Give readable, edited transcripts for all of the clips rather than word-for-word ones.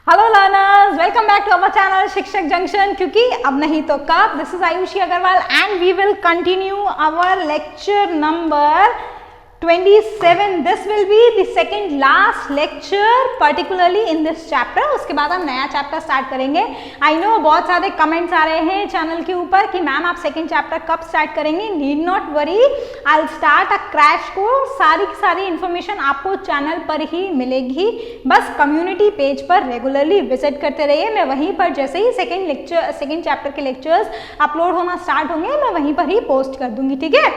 Hello learners, welcome back to our channel Shikshak junction. क्योंकि अब नहीं तो कब। This is Aayushi Agarwal and we will continue our lecture number 27. This will be the second last lecture particularly in this chapter. उसके बाद हम नया chapter start करेंगे. I know बहुत सारे कमेंट्स आ रहे हैं चैनल के ऊपर कि मैम आप सेकेंड चैप्टर कब स्टार्ट करेंगे. Need not worry, I will start a crash course. सारी की सारी इन्फॉर्मेशन आपको चैनल पर ही मिलेगी. बस कम्युनिटी पेज पर रेगुलरली विजिट करते रहिए. मैं वहीं पर जैसे ही सेकेंड चैप्टर के लेक्चर्स अपलोड होना स्टार्ट होंगे मैं वहीं पर ही पोस्ट कर दूंगी. ठीक है.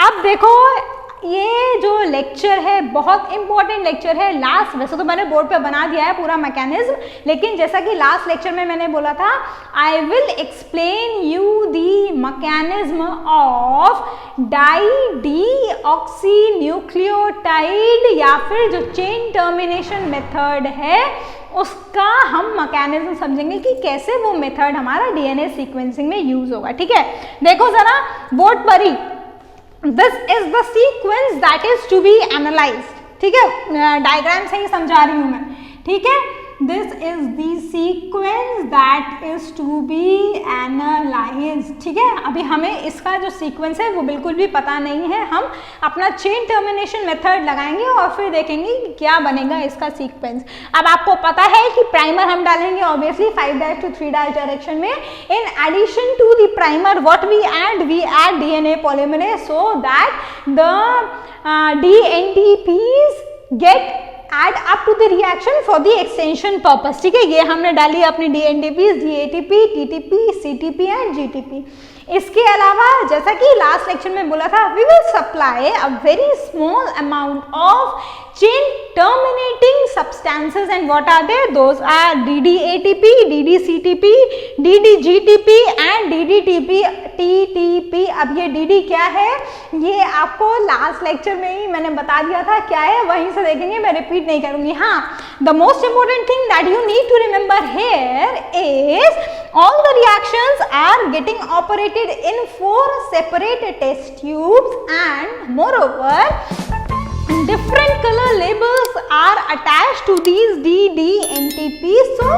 अब देखो ये जो लेक्चर है बहुत इंपॉर्टेंट लेक्चर है. लास्ट वैसे तो मैंने बोर्ड पे बना दिया है पूरा मैकेनिज्म, लेकिन जैसा कि लास्ट लेक्चर में मैंने बोला था I will explain you the mechanism of di deoxy nucleotide या फिर जो चेन टर्मिनेशन मेथड है उसका हम मैकेनिज्म समझेंगे कि कैसे वो मेथड हमारा डीएनए सीक्वेंसिंग में यूज होगा. ठीक है. देखो जरा बोर्ड पर ही, This is the sequence that is to be analyzed. ठीक है. डायग्राम से ही समझा रही हूं मैं. ठीक है. This is the sequence that is to be analyzed. ठीक है. अभी हमें इसका जो सीक्वेंस है वो बिल्कुल भी पता नहीं है. हम अपना चेन टर्मिनेशन मेथड लगाएंगे और फिर देखेंगे कि क्या बनेगा इसका सीक्वेंस. अब आपको पता है कि प्राइमर हम डालेंगे ऑब्वियसली 5' to 3' डायरेक्शन में. In addition to the primer what we add DNA polymerase so that the DNTPs get add up to the reaction for the extension purpose. ठीक है. ये हमने डाली अपनी DNTPs, DATP, TTP, CTP and GTP. इसके अलावा जैसा कि लास्ट लेक्चर में बोला था we will supply a very small amount of chain terminating substances and what are they? Those are DDATP, DDCTP, DDGTP and DDTP. अब ये DD क्या है ये आपको लास्ट लेक्चर में ही मैंने बता दिया था क्या है, वहीं से देखेंगे, मैं रिपीट नहीं करूंगी. हाँ, the most important thing that you need to remember here is all the reactions are getting operated in 4 separate test tubes and moreover different color labels are attached to these DDNTPs so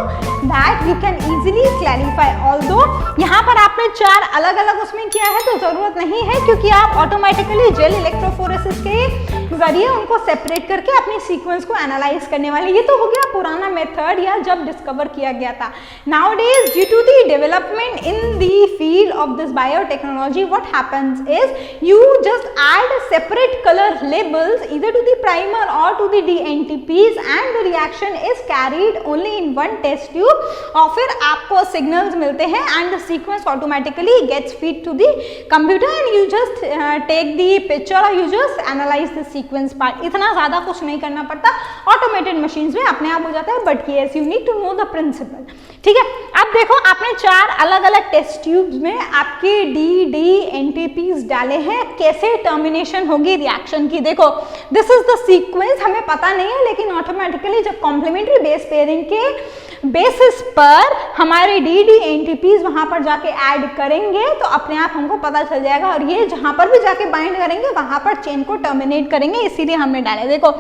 that you can easily clarify. Although यहाँ पर आपने 4 अलग अलग उसमें किया है तो ज़रूरत नहीं है क्योंकि आप ऑटोमेटिकली जेल इलेक्ट्रोफोरेसिस के जरिए उनको सेपरेट करके अपनी सीक्वेंस को एनालाइज करने वाले. ये तो हो गया पुराना मेथड या जब डिस्कवर किया गया था. Nowadays due to the development in the field of this biotechnology what happens is you just add separate color labels either to the primer or to the DNTPs and the reaction is carried only in one test tube और फिर आपको signals मिलते हैं and the sequence automatically gets feed to the computer and you just take the picture or you just analyze the sequence part. इतना ज़्यादा कुछ नहीं करना पड़ता, automated machines में अपने आप हो जाता है. but yes you need to know the principle. ठीक है. अब देखो आपने 4 अलग अलग टेस्ट ट्यूब्स में आपके DDNTPs डाले हैं. कैसे टर्मिनेशन होगी रिएक्शन की देखो. This is the sequence. हमें पता नहीं है लेकिन ऑटोमेटिकली जब कॉम्प्लीमेंट्री बेस पेयरिंग के बेसिस पर हमारे DDNTPs वहां पर जाके ऐड करेंगे तो अपने आप हमको पता चल जाएगा और ये जहां पर भी जाके बाइंड करेंगे वहां पर चेन को टर्मिनेट करेंगे. इसीलिए हमने डाले. देखो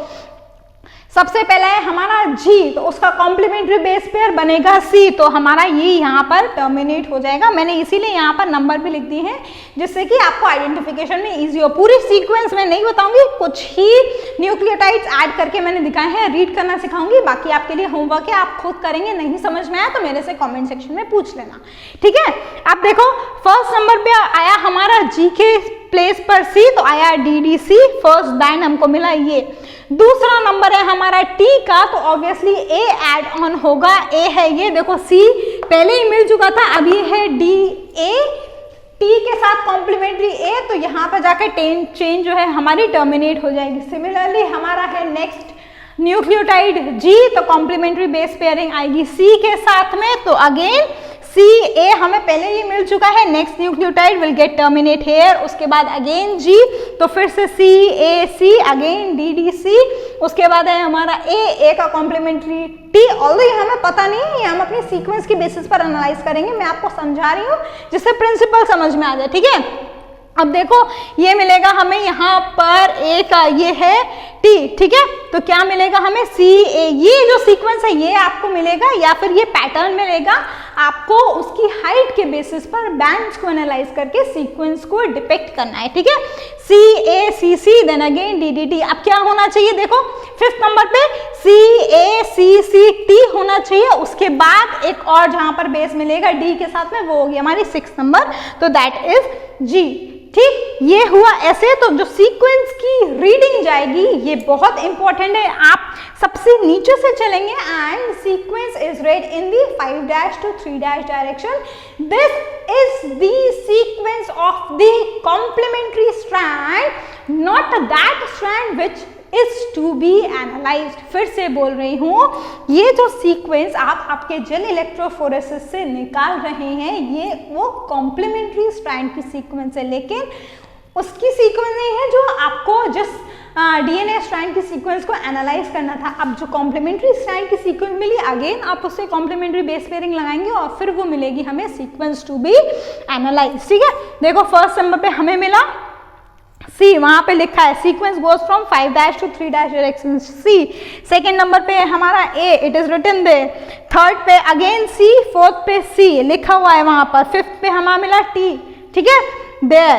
सबसे पहले है हमारा G तो उसका कॉम्प्लीमेंट्री बेस पेयर बनेगा C तो हमारा ये यहाँ पर टर्मिनेट हो जाएगा. मैंने इसीलिए यहाँ पर नंबर भी लिख दिए हैं जिससे कि आपको आइडेंटिफिकेशन में इजी हो. पूरी सीक्वेंस में नहीं बताऊंगी, कुछ ही न्यूक्लियोटाइड्स ऐड करके मैंने दिखाए हैं. रीड करना सिखाऊंगी, बाकी आपके लिए होमवर्क है, आप खुद करेंगे. नहीं समझ में आया तो मेरे से कॉमेंट सेक्शन में पूछ लेना. ठीक है. अब देखो फर्स्ट नंबर पे आया हमारा G के प्लेस पर C तो आया DDC. फर्स्ट बैंड हमको मिला ये. दूसरा नंबर है हमारा T का तो ऑब्वियसली A ऐड ऑन होगा. A है ये देखो, C पहले ही मिल चुका था, अब ये है DA. T के साथ कॉम्प्लीमेंट्री A तो यहाँ पर जाकर चेन जो है हमारी टर्मिनेट हो जाएगी. सिमिलरली हमारा है नेक्स्ट न्यूक्लियोटाइड G तो कॉम्प्लीमेंट्री बेस पेयरिंग आएगी C के साथ में. तो अगेन CA हमें पहले ही मिल चुका है. Next nucleotide will get terminate here. उसके बाद अगेन G तो फिर से CAC अगेन DDC. उसके बाद है हमारा A का कॉम्प्लीमेंट्री T. ऑल्दो हमें पता नहीं है, हम अपनी सीक्वेंस की बेसिस पर एनालाइज करेंगे. मैं आपको समझा रही हूँ जिससे प्रिंसिपल समझ में आ जाए. ठीक है. अब देखो ये मिलेगा हमें यहाँ पर एक ये है T, ठीक है, तो क्या मिलेगा हमें CA, ये जो सीक्वेंस है ये आपको मिलेगा या फिर ये पैटर्न मिलेगा, आपको उसकी हाइट के बेसिस पर बैंड्स को एनालाइज करके सीक्वेंस को डिपिक्ट करना है, ठीक है। CACC देन अगेन DDT, अब क्या होना चाहिए देखो 5th नंबर पे CACCT होना चाहिए, उसके बाद एक और जहां पर बेस मिलेगा D के साथ में वो होगी हमारी 6th नंबर, तो दैट इज G, ठीक। ये हुआ ऐसे, तो जो सीक्वेंस की रीडिंग जाएगी ये बहुत इंपॉर्टेंट है, आप सबसे नीचे से चलेंगे and sequence is read in the 5' to 3' direction. This is the sequence of the complementary strand, not that strand which is to be analysed. फिर से बोल रही हूं, ये जो सीक्वेंस आप आपके जेल इलेक्ट्रोफोरेसिस से निकाल रहे हैं ये वो कॉम्प्लीमेंट्री स्ट्रैंड की सीक्वेंस है, लेकिन उसकी सीक्वेंस नहीं है जो आपको जिस डीएनए स्ट्रैंड की सीक्वेंस को एनालाइज करना था। अब जो कॉम्प्लीमेंट्री स्ट्रैंड की सीक्वेंस मिली, अगेन आप उससे कॉम्प्लीमेंट्री बेस पेयरिंग लगाएंगे और फिर वो मिलेगी हमें सीक्वेंस टू बी एनालाइज, ठीक है। देखो फर्स्ट नंबर पे हमें मिला C, वहां पे लिखा है sequence goes from 5' to 3' direction C। Second number पे हमारा A, it is written there. Third पे अगेन C, फोर्थ पे C लिखा हुआ है वहां पर। फिफ्थ पे हमारा मिला T, ठीक है, देयर।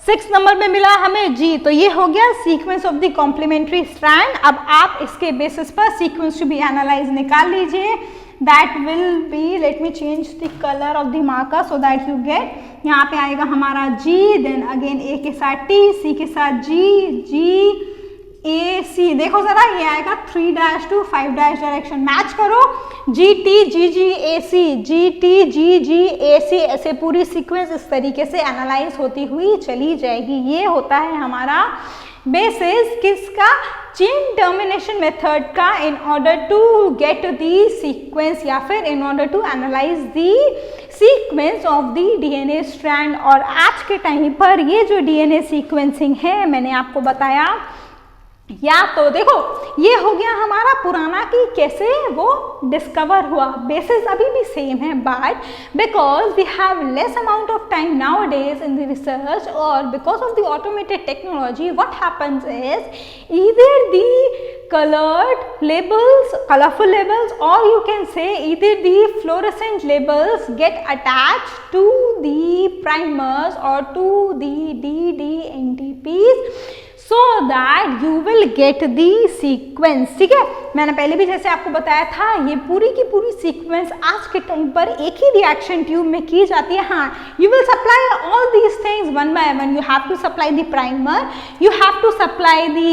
6th नंबर पे मिला हमें G, तो ये हो गया sequence of the complementary strand. अब आप इसके बेसिस पर सीक्वेंस टू बी एनालाइज निकाल लीजिए, that will be, let me change the color of the marker so that you get, यहाँ पे आएगा हमारा G, then again A के साथ T, C के साथ G, G, A, C, देखो जरा ये आएगा 3' to 5' डायरेक्शन, मैच करो G, T, G, G, A, C, G, T, G, G, A, C, ऐसे पूरी सीक्वेंस इस तरीके से एनालाइज होती हुई चली जाएगी। ये होता है हमारा बेसिस किसका, चेन टर्मिनेशन मेथड का, in order to get the sequence या फिर in order to analyse the sequence of the DNA strand. और आज के टाइम पर ये जो डीएनए सीक्वेंसिंग है मैंने आपको बताया, या तो देखो ये हो गया हमारा पुराना कि कैसे वो डिस्कवर हुआ, बेसिस अभी भी सेम है, but because we have less amount of time now days in the research और because of the automated technology what happens is either the colored labels, colorful labels, or you can say either the fluorescent labels get attached to the primers or to the DDNTPs so that you will get the sequence, ठीक है। मैंने पहले भी जैसे आपको बताया था ये पूरी की पूरी सीक्वेंस आज के टाइम पर एक ही रिएक्शन ट्यूब में की जाती है। हाँ, you will supply all these things one by one, you have to supply the primer, you have to supply the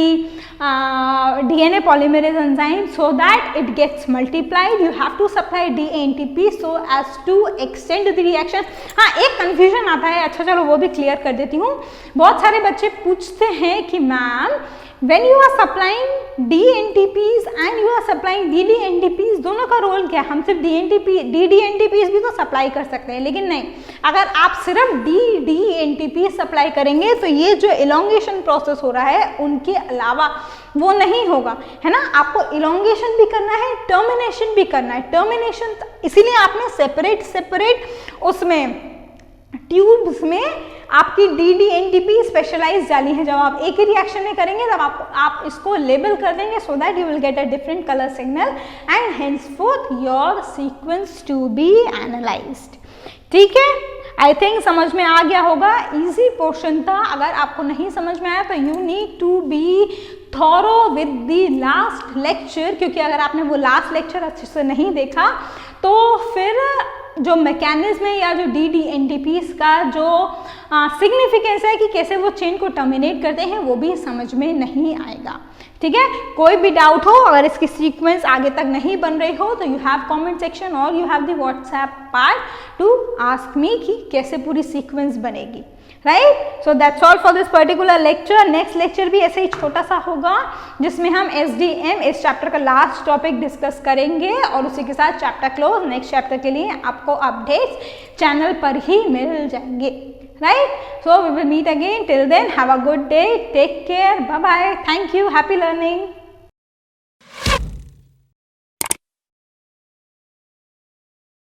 DNA polymerase enzyme so that it gets multiplied, you have to supply DNTP so as to extend the reaction। हाँ, एक confusion आता है, अच्छा चलो वो भी clear कर देती हूँ। बहुत सारे बच्चे पूछते हैं कि ma'am when you are supplying DNTPs and you are supplying DDNTPs, दोनों का रोल क्या है? हम सिर्फ DDNTPs भी तो सप्लाई कर सकते हैं, लेकिन नहीं, अगर आप सिर्फ DDNTP सप्लाई करेंगे तो ये जो इलोंगेशन प्रोसेस हो रहा है उनके अलावा वो नहीं होगा, है ना। आपको इलोंगेशन भी करना है, टर्मिनेशन भी करना है। टर्मिनेशन इसीलिए आपने सेपरेट उसमें ट्यूब्स में आपकी DDNTP स्पेशलाइज डाली है। जब आप एक ही रिएक्शन में करेंगे तब आप इसको लेबल कर देंगे so that you will get a different colour signal and henceforth your sequence to be analysed, ठीक है। आई थिंक समझ में आ गया होगा, इजी पोर्शन था। अगर आपको नहीं समझ में आया तो you need to be thorough with the last lecture, क्योंकि अगर आपने वो लास्ट लेक्चर अच्छे से नहीं देखा तो फिर जो मैकेनिज्म है या जो DDNTPs का जो सिग्निफिकेंस है कि कैसे वो चेन को टर्मिनेट करते हैं वो भी समझ में नहीं आएगा, ठीक है। कोई भी डाउट हो, अगर इसकी सीक्वेंस आगे तक नहीं बन रही हो तो यू हैव कमेंट सेक्शन और you have the WhatsApp part two ask me कि कैसे पूरी सीक्वेंस बनेगी, right. So that's all for this particular lecture. Next lecture भी ऐसे ही छोटा सा होगा जिसमें हम SDM इस चैप्टर का लास्ट टॉपिक डिस्कस करेंगे और उसी के साथ चैप्टर क्लोज। नेक्स्ट चैप्टर के लिए आपको अपडेट्स चैनल पर ही मिल जाएंगे, right. So we will meet again, till then have a good day, take care, bye bye, thank you, happy learning.